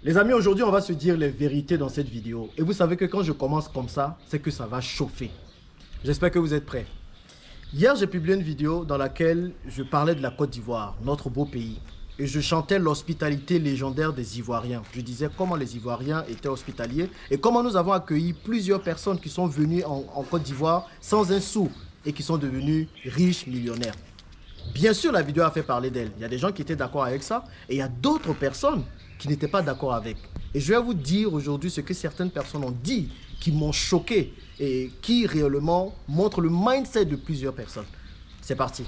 Les amis, aujourd'hui, on va se dire les vérités dans cette vidéo. Et vous savez que quand je commence comme ça, c'est que ça va chauffer. J'espère que vous êtes prêts. Hier, j'ai publié une vidéo dans laquelle je parlais de la Côte d'Ivoire, notre beau pays. Et je chantais l'hospitalité légendaire des Ivoiriens. Je disais comment les Ivoiriens étaient hospitaliers et comment nous avons accueilli plusieurs personnes qui sont venues en Côte d'Ivoire sans un sou et qui sont devenues riches, millionnaires. Bien sûr, la vidéo a fait parler d'elle. Il y a des gens qui étaient d'accord avec ça et il y a d'autres personnes qui n'étaient pas d'accord avec. Et je vais vous dire aujourd'hui ce que certaines personnes ont dit qui m'ont choqué et qui réellement montrent le mindset de plusieurs personnes. C'est parti.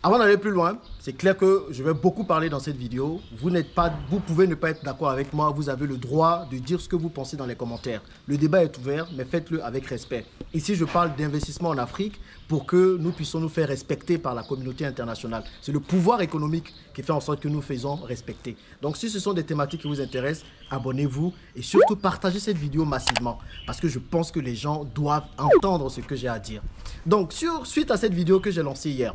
Avant d'aller plus loin, c'est clair que je vais beaucoup parler dans cette vidéo. Vous pouvez ne pas être d'accord avec moi. Vous avez le droit de dire ce que vous pensez dans les commentaires. Le débat est ouvert, mais faites-le avec respect. Ici, je parle d'investissement en Afrique pour que nous puissions nous faire respecter par la communauté internationale. C'est le pouvoir économique qui fait en sorte que nous faisons respecter. Donc, si ce sont des thématiques qui vous intéressent, abonnez-vous et surtout partagez cette vidéo massivement parce que je pense que les gens doivent entendre ce que j'ai à dire. Donc, suite à cette vidéo que j'ai lancée hier,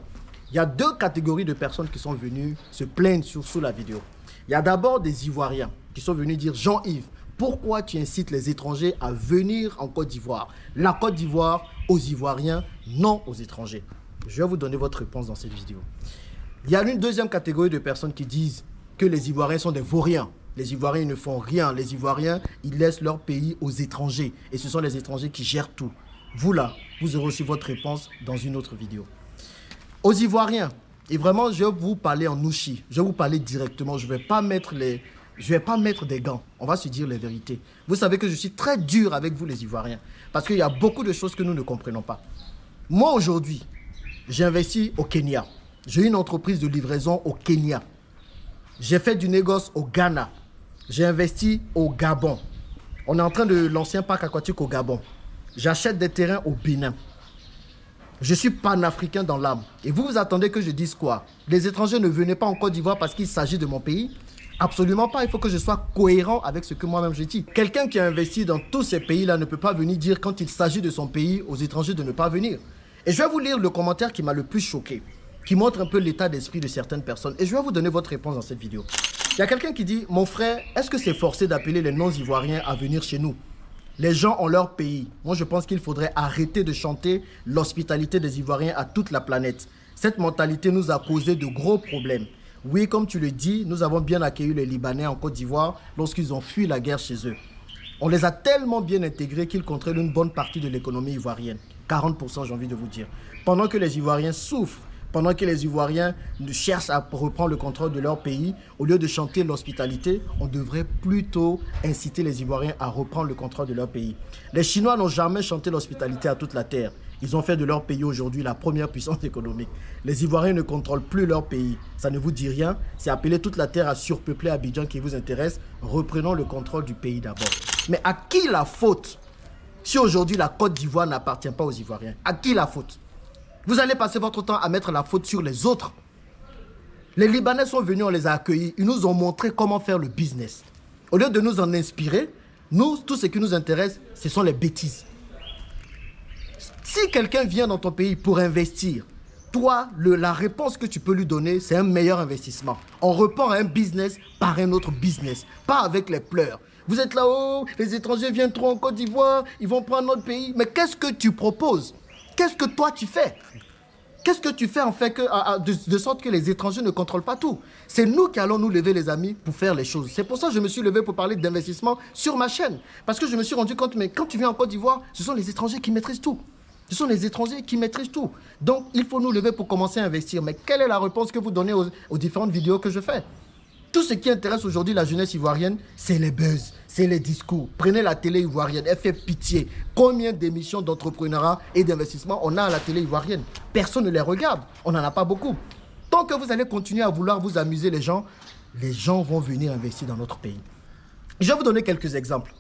il y a deux catégories de personnes qui sont venues se plaindre sous la vidéo. Il y a d'abord des Ivoiriens qui sont venus dire « Jean-Yves, pourquoi tu incites les étrangers à venir en Côte d'Ivoire? La Côte d'Ivoire aux Ivoiriens, non aux étrangers. » Je vais vous donner votre réponse dans cette vidéo. Il y a une deuxième catégorie de personnes qui disent que les Ivoiriens sont des vauriens. Les Ivoiriens ils ne font rien. Les Ivoiriens, ils laissent leur pays aux étrangers. Et ce sont les étrangers qui gèrent tout. Vous là, vous aurez aussi votre réponse dans une autre vidéo. Aux Ivoiriens, et vraiment, je vais vous parler en nouchi. Je vais vous parler directement. Je ne vais pas mettre des gants. On va se dire les vérités. Vous savez que je suis très dur avec vous, les Ivoiriens. Parce qu'il y a beaucoup de choses que nous ne comprenons pas. Moi, aujourd'hui, j'ai investi au Kenya. J'ai une entreprise de livraison au Kenya. J'ai fait du négoce au Ghana. J'ai investi au Gabon. On est en train de lancer un parc aquatique au Gabon. J'achète des terrains au Bénin. Je suis panafricain dans l'âme. Et vous vous attendez que je dise quoi? Les étrangers ne venaient pas en Côte d'Ivoire parce qu'il s'agit de mon pays? Absolument pas. Il faut que je sois cohérent avec ce que moi-même je dis. Quelqu'un qui a investi dans tous ces pays-là ne peut pas venir dire quand il s'agit de son pays aux étrangers de ne pas venir. Et je vais vous lire le commentaire qui m'a le plus choqué, qui montre un peu l'état d'esprit de certaines personnes. Et je vais vous donner votre réponse dans cette vidéo. Il y a quelqu'un qui dit « Mon frère, est-ce que c'est forcé d'appeler les non-ivoiriens à venir chez nous ? Les gens ont leur pays. Moi, je pense qu'il faudrait arrêter de chanter l'hospitalité des Ivoiriens à toute la planète. Cette mentalité nous a causé de gros problèmes. Oui, comme tu le dis, nous avons bien accueilli les Libanais en Côte d'Ivoire lorsqu'ils ont fui la guerre chez eux. On les a tellement bien intégrés qu'ils contrôlent une bonne partie de l'économie ivoirienne. 40%, j'ai envie de vous dire. Pendant que les Ivoiriens souffrent, pendant que les Ivoiriens cherchent à reprendre le contrôle de leur pays, au lieu de chanter l'hospitalité, on devrait plutôt inciter les Ivoiriens à reprendre le contrôle de leur pays. Les Chinois n'ont jamais chanté l'hospitalité à toute la terre. Ils ont fait de leur pays aujourd'hui la première puissance économique. Les Ivoiriens ne contrôlent plus leur pays. Ça ne vous dit rien. C'est appeler toute la terre à surpeupler Abidjan qui vous intéresse. Reprenons le contrôle du pays d'abord. Mais à qui la faute si aujourd'hui la Côte d'Ivoire n'appartient pas aux Ivoiriens? À qui la faute? Vous allez passer votre temps à mettre la faute sur les autres. Les Libanais sont venus, on les a accueillis. Ils nous ont montré comment faire le business. Au lieu de nous en inspirer, nous, tout ce qui nous intéresse, ce sont les bêtises. Si quelqu'un vient dans ton pays pour investir, toi, la réponse que tu peux lui donner, c'est un meilleur investissement. On repart un business par un autre business, pas avec les pleurs. Vous êtes là-haut, les étrangers viennent trop en Côte d'Ivoire, ils vont prendre notre pays. Mais qu'est-ce que tu proposes? Qu'est-ce que toi tu fais? Qu'est-ce que tu fais en fait de sorte que les étrangers ne contrôlent pas tout? C'est nous qui allons nous lever les amis pour faire les choses. C'est pour ça que je me suis levé pour parler d'investissement sur ma chaîne. Parce que je me suis rendu compte, mais quand tu viens en Côte d'Ivoire, ce sont les étrangers qui maîtrisent tout. Ce sont les étrangers qui maîtrisent tout. Donc il faut nous lever pour commencer à investir. Mais quelle est la réponse que vous donnez aux différentes vidéos que je fais? Tout ce qui intéresse aujourd'hui la jeunesse ivoirienne, c'est les buzz, c'est les discours. Prenez la télé ivoirienne, elle fait pitié. Combien d'émissions d'entrepreneuriat et d'investissement on a à la télé ivoirienne? Personne ne les regarde, on n'en a pas beaucoup. Tant que vous allez continuer à vouloir vous amuser les gens vont venir investir dans notre pays. Je vais vous donner quelques exemples.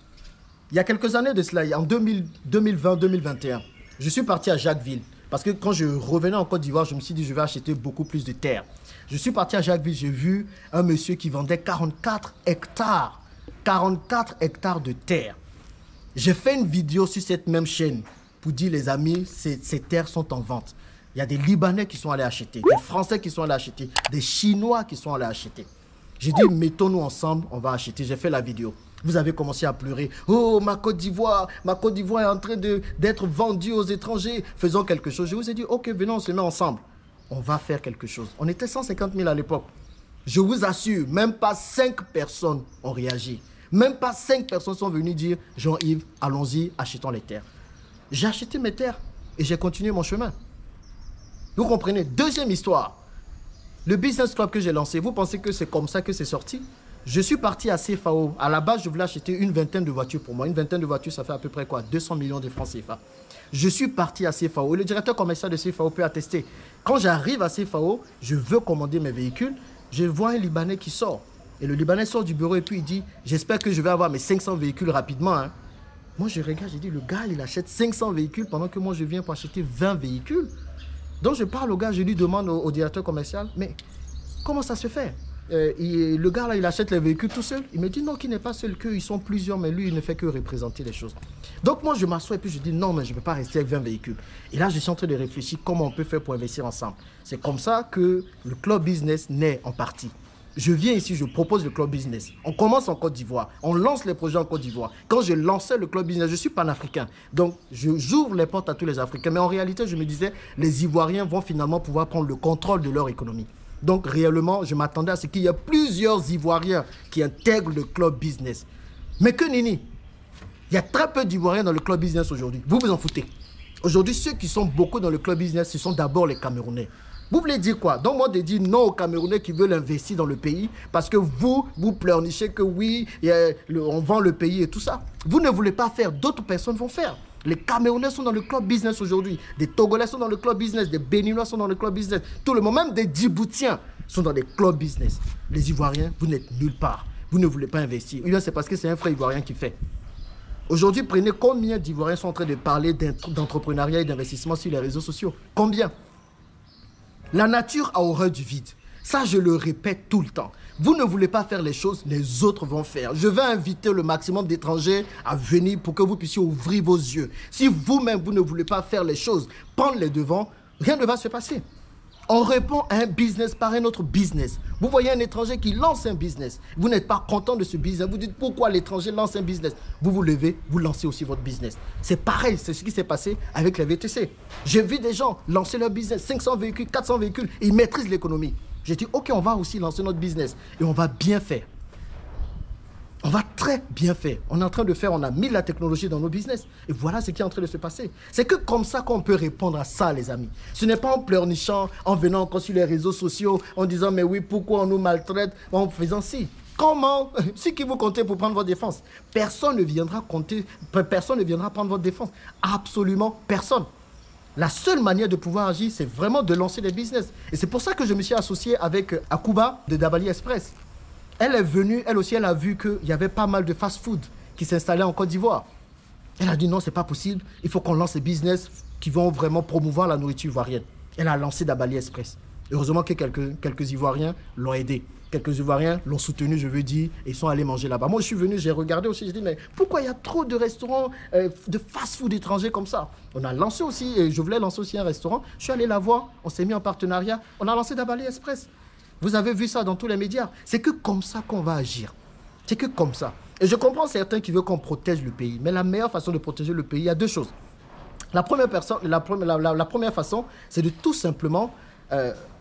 Il y a quelques années de cela, en 2020-2021, je suis parti à Jacquesville. Parce que quand je revenais en Côte d'Ivoire, je me suis dit je vais acheter beaucoup plus de terre. Je suis parti à Jacquesville, j'ai vu un monsieur qui vendait 44 hectares. 44 hectares de terre. J'ai fait une vidéo sur cette même chaîne pour dire, les amis, ces terres sont en vente. Il y a des Libanais qui sont allés acheter, des Français qui sont allés acheter, des Chinois qui sont allés acheter. J'ai dit, mettons-nous ensemble, on va acheter. J'ai fait la vidéo. Vous avez commencé à pleurer. Oh, ma Côte d'Ivoire est en train d'être vendue aux étrangers. Faisons quelque chose. Je vous ai dit, ok, venons, on se met ensemble. On va faire quelque chose. On était 150 000 à l'époque. Je vous assure, même pas 5 personnes ont réagi. Même pas 5 personnes sont venues dire, Jean-Yves, allons-y, achetons les terres. J'ai acheté mes terres et j'ai continué mon chemin. Vous comprenez? Deuxième histoire. Le business club que j'ai lancé, vous pensez que c'est comme ça que c'est sorti? Je suis parti à CFAO. À la base, je voulais acheter une vingtaine de voitures pour moi. Une vingtaine de voitures, ça fait à peu près quoi? 200 millions de francs CFA. Je suis parti à CFAO. Et le directeur commercial de CFAO peut attester. Quand j'arrive à CFAO, je veux commander mes véhicules. Je vois un Libanais qui sort. Et le Libanais sort du bureau et puis il dit, j'espère que je vais avoir mes 500 véhicules rapidement. Hein. Moi, je regarde, j'ai dit, le gars, il achète 500 véhicules pendant que moi, je viens pour acheter 20 véhicules. Donc, je parle au gars, je lui demande au directeur commercial, mais comment ça se fait? Le gars, là, il achète les véhicules tout seul. Il me dit, non, qu'il n'est pas seul, qu'ils sont plusieurs, mais lui, il ne fait que représenter les choses. Donc, moi, je m'assois et puis je dis, non, mais je ne peux pas rester avec 20 véhicules. Et là, je suis en train de réfléchir comment on peut faire pour investir ensemble. C'est comme ça que le club business naît en partie. Je viens ici, je propose le club business. On commence en Côte d'Ivoire. On lance les projets en Côte d'Ivoire. Quand je lançais le club business, je suis panafricain. Donc, j'ouvre les portes à tous les Africains. Mais en réalité, je me disais, les Ivoiriens vont finalement pouvoir prendre le contrôle de leur économie. Donc, réellement, je m'attendais à ce qu'il y ait plusieurs Ivoiriens qui intègrent le club business. Mais que nini, il y a très peu d'Ivoiriens dans le club business aujourd'hui. Vous vous en foutez. Aujourd'hui, ceux qui sont beaucoup dans le club business, ce sont d'abord les Camerounais. Vous voulez dire quoi? Donc moi de dire non aux Camerounais qui veulent investir dans le pays parce que vous pleurnichez que oui, on vend le pays et tout ça. Vous ne voulez pas faire, d'autres personnes vont faire. Les Camerounais sont dans le club business aujourd'hui. Des Togolais sont dans le club business. Des Béninois sont dans le club business. Tout le monde, même des Djiboutiens sont dans des clubs business. Les Ivoiriens, vous n'êtes nulle part. Vous ne voulez pas investir. Eh bien, c'est parce que c'est un frère Ivoirien qui fait. Aujourd'hui, prenez combien d'Ivoiriens sont en train de parler d'entrepreneuriat et d'investissement sur les réseaux sociaux? Combien? La nature a horreur du vide. Ça, je le répète tout le temps. Vous ne voulez pas faire les choses, les autres vont faire. Je vais inviter le maximum d'étrangers à venir pour que vous puissiez ouvrir vos yeux. Si vous-même, vous ne voulez pas faire les choses, prendre les devants, rien ne va se passer. On répond à un business par un autre business. Vous voyez un étranger qui lance un business. Vous n'êtes pas content de ce business. Vous dites pourquoi l'étranger lance un business. Vous vous levez, vous lancez aussi votre business. C'est pareil, c'est ce qui s'est passé avec les VTC. J'ai vu des gens lancer leur business, 500 véhicules, 400 véhicules, et ils maîtrisent l'économie. J'ai dit, ok, on va aussi lancer notre business et on va bien faire. On va très bien faire. On est en train de faire, on a mis la technologie dans nos business. Et voilà ce qui est en train de se passer. C'est que comme ça qu'on peut répondre à ça, les amis. Ce n'est pas en pleurnichant, en venant encore sur les réseaux sociaux, en disant, mais oui, pourquoi on nous maltraite, en faisant ci. Comment? C'est qui vous comptez pour prendre votre défense? Personne ne viendra compter, personne ne viendra prendre votre défense. Absolument personne. La seule manière de pouvoir agir, c'est vraiment de lancer des business. Et c'est pour ça que je me suis associé avec Akuba de Dabali Express. Elle est venue, elle aussi, elle a vu qu'il y avait pas mal de fast-food qui s'installaient en Côte d'Ivoire. Elle a dit non, c'est pas possible. Il faut qu'on lance des business qui vont vraiment promouvoir la nourriture ivoirienne. Elle a lancé Dabali Express. Heureusement que quelques Ivoiriens l'ont aidé. Quelques Ivoiriens l'ont soutenu, je veux dire, et ils sont allés manger là-bas. Moi, je suis venu, j'ai regardé aussi, j'ai dit, mais pourquoi il y a trop de restaurants de fast-food étrangers comme ça? On a lancé aussi, et je voulais lancer aussi un restaurant. Je suis allé la voir, on s'est mis en partenariat, on a lancé Dabali Express. Vous avez vu ça dans tous les médias. C'est que comme ça qu'on va agir. C'est que comme ça. Et je comprends certains qui veulent qu'on protège le pays. Mais la meilleure façon de protéger le pays, il y a deux choses. La première façon, c'est de tout simplement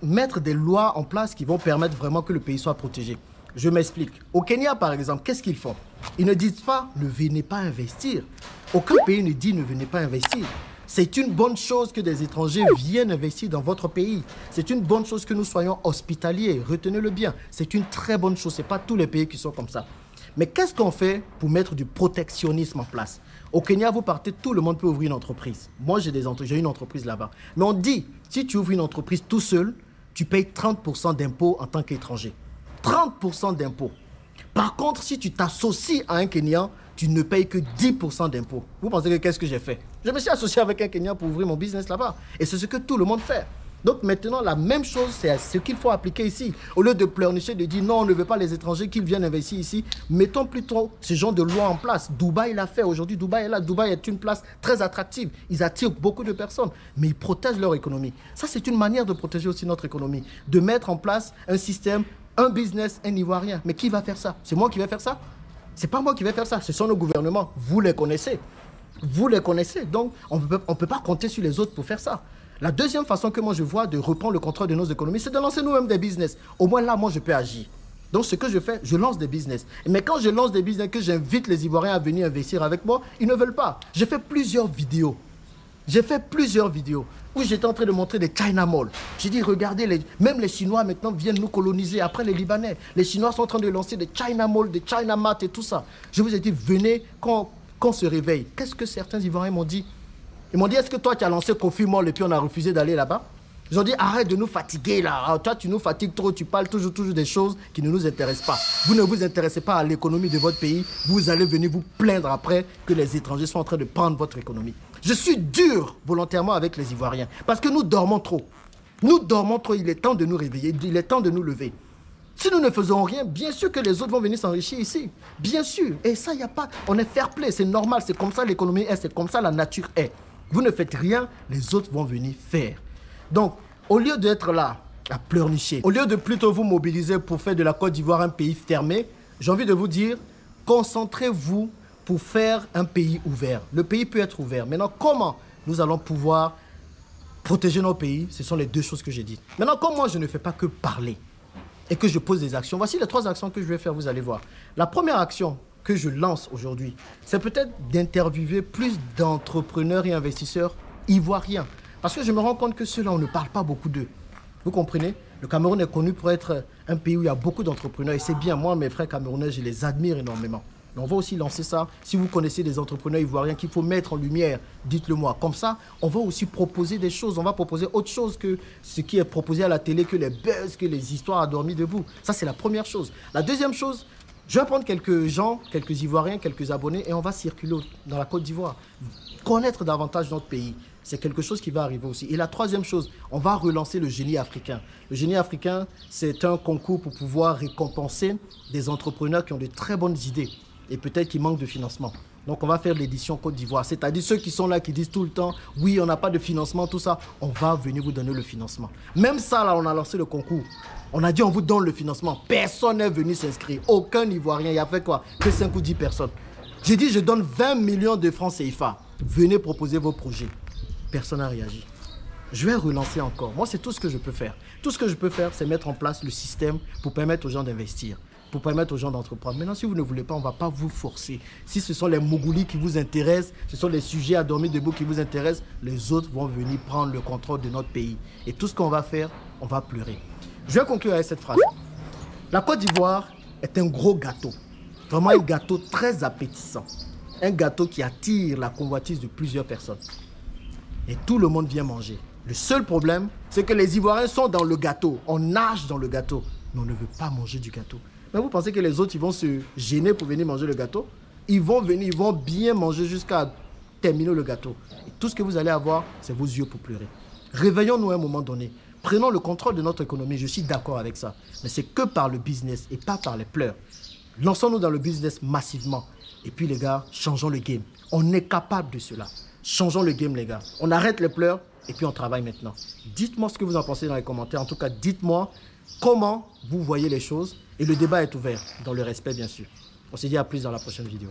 mettre des lois en place qui vont permettre vraiment que le pays soit protégé. Je m'explique. Au Kenya, par exemple, qu'est-ce qu'ils font? Ils ne disent pas « ne venez pas investir ». Aucun pays ne dit « ne venez pas investir ». C'est une bonne chose que des étrangers viennent investir dans votre pays. C'est une bonne chose que nous soyons hospitaliers. Retenez-le bien. C'est une très bonne chose. Ce n'est pas tous les pays qui sont comme ça. Mais qu'est-ce qu'on fait pour mettre du protectionnisme en place? Au Kenya, vous partez, tout le monde peut ouvrir une entreprise. Moi, j'ai une entreprise là-bas. Mais on dit, si tu ouvres une entreprise tout seul, tu payes 30% d'impôts en tant qu'étranger. 30% d'impôts. Par contre, si tu t'associes à un Kenyan, tu ne payes que 10% d'impôts. Vous pensez que qu'est-ce que j'ai fait? Je me suis associé avec un Kenyan pour ouvrir mon business là-bas. Et c'est ce que tout le monde fait. Donc maintenant, la même chose, c'est ce qu'il faut appliquer ici. Au lieu de pleurnicher, de dire non, on ne veut pas les étrangers qu'ils viennent investir ici, mettons plutôt ce genre de loi en place. Dubaï l'a fait. Aujourd'hui, Dubaï est là. Dubaï est une place très attractive. Ils attirent beaucoup de personnes, mais ils protègent leur économie. Ça, c'est une manière de protéger aussi notre économie. De mettre en place un système, un business, un Ivoirien. Mais qui va faire ça? C'est moi qui vais faire ça? C'est pas moi qui vais faire ça. Ce sont nos gouvernements. Vous les connaissez. Vous les connaissez. Donc, on ne peut pas compter sur les autres pour faire ça. La deuxième façon que moi je vois de reprendre le contrôle de nos économies, c'est de lancer nous-mêmes des business. Au moins là, moi je peux agir. Donc ce que je fais, je lance des business. Mais quand je lance des business, que j'invite les Ivoiriens à venir investir avec moi, ils ne veulent pas. J'ai fait plusieurs vidéos. Où j'étais en train de montrer des China Mall. J'ai dit, regardez, même les Chinois maintenant viennent nous coloniser après les Libanais. Les Chinois sont en train de lancer des China Mall, des China Mart et tout ça. Je vous ai dit, venez quand on se réveille. Qu'est-ce que certains Ivoiriens m'ont dit? Ils m'ont dit, est-ce que toi, tu as lancé Kofi Mall et puis on a refusé d'aller là-bas? Ils ont dit, arrête de nous fatiguer là. Ah, toi, tu nous fatigues trop, tu parles toujours des choses qui ne nous intéressent pas. Vous ne vous intéressez pas à l'économie de votre pays. Vous allez venir vous plaindre après que les étrangers sont en train de prendre votre économie. Je suis dur volontairement avec les Ivoiriens parce que nous dormons trop. Nous dormons trop, il est temps de nous réveiller, il est temps de nous lever. Si nous ne faisons rien, bien sûr que les autres vont venir s'enrichir ici. Bien sûr. Et ça, il n'y a pas... On est fair play, c'est normal, c'est comme ça l'économie est, c'est comme ça la nature est. Vous ne faites rien, les autres vont venir faire. Donc, au lieu d'être là, à pleurnicher, au lieu de plutôt vous mobiliser pour faire de la Côte d'Ivoire un pays fermé, j'ai envie de vous dire, concentrez-vous pour faire un pays ouvert. Le pays peut être ouvert. Maintenant, comment nous allons pouvoir protéger nos pays? Ce sont les deux choses que j'ai dites. Maintenant, comme moi, je ne fais pas que parler et que je pose des actions, voici les 3 actions que je vais faire, vous allez voir. La première action que je lance aujourd'hui, c'est peut-être d'interviewer plus d'entrepreneurs et investisseurs ivoiriens. Parce que je me rends compte que ceux-là, on ne parle pas beaucoup d'eux. Vous comprenez? Le Cameroun est connu pour être un pays où il y a beaucoup d'entrepreneurs. Et c'est bien, moi, mes frères camerounais, je les admire énormément. Mais on va aussi lancer ça. Si vous connaissez des entrepreneurs ivoiriens qu'il faut mettre en lumière, dites-le moi. Comme ça, on va aussi proposer des choses. On va proposer autre chose que ce qui est proposé à la télé, que les buzz, que les histoires à dormir debout. Ça, c'est la première chose. La deuxième chose, je vais prendre quelques gens, quelques Ivoiriens, quelques abonnés et on va circuler dans la Côte d'Ivoire. Connaître davantage notre pays, c'est quelque chose qui va arriver aussi. Et la troisième chose, on va relancer le génie africain. Le génie africain, c'est un concours pour pouvoir récompenser des entrepreneurs qui ont de très bonnes idées et peut-être qui manquent de financement. Donc on va faire l'édition Côte d'Ivoire, c'est-à-dire ceux qui sont là, qui disent tout le temps, oui, on n'a pas de financement, tout ça, on va venir vous donner le financement. Même ça, là, on a lancé le concours. On a dit, on vous donne le financement. Personne n'est venu s'inscrire. Aucun Ivoirien. Il y a fait quoi? Que 5 ou 10 personnes. J'ai dit, je donne 20 millions de francs CFA. Venez proposer vos projets. Personne n'a réagi. Je vais relancer encore. Moi, c'est tout ce que je peux faire. Tout ce que je peux faire, c'est mettre en place le système pour permettre aux gens d'investir, pour permettre aux gens d'entreprendre. Maintenant, si vous ne voulez pas, on ne va pas vous forcer. Si ce sont les Mogoulis qui vous intéressent, ce sont les sujets à dormir debout qui vous intéressent, les autres vont venir prendre le contrôle de notre pays. Et tout ce qu'on va faire, on va pleurer. Je vais conclure avec cette phrase. La Côte d'Ivoire est un gros gâteau. Vraiment un gâteau très appétissant. Un gâteau qui attire la convoitise de plusieurs personnes. Et tout le monde vient manger. Le seul problème, c'est que les Ivoiriens sont dans le gâteau. On nage dans le gâteau, mais on ne veut pas manger du gâteau. Mais vous pensez que les autres, ils vont se gêner pour venir manger le gâteau? Ils vont venir, ils vont bien manger jusqu'à terminer le gâteau. Et tout ce que vous allez avoir, c'est vos yeux pour pleurer. Réveillons-nous à un moment donné. Prenons le contrôle de notre économie, je suis d'accord avec ça. Mais c'est que par le business et pas par les pleurs. Lançons-nous dans le business massivement. Et puis les gars, changeons le game. On est capable de cela. Changeons le game les gars. On arrête les pleurs et puis on travaille maintenant. Dites-moi ce que vous en pensez dans les commentaires. En tout cas, dites-moi comment vous voyez les choses. Et le débat est ouvert, dans le respect bien sûr. On se dit à plus dans la prochaine vidéo.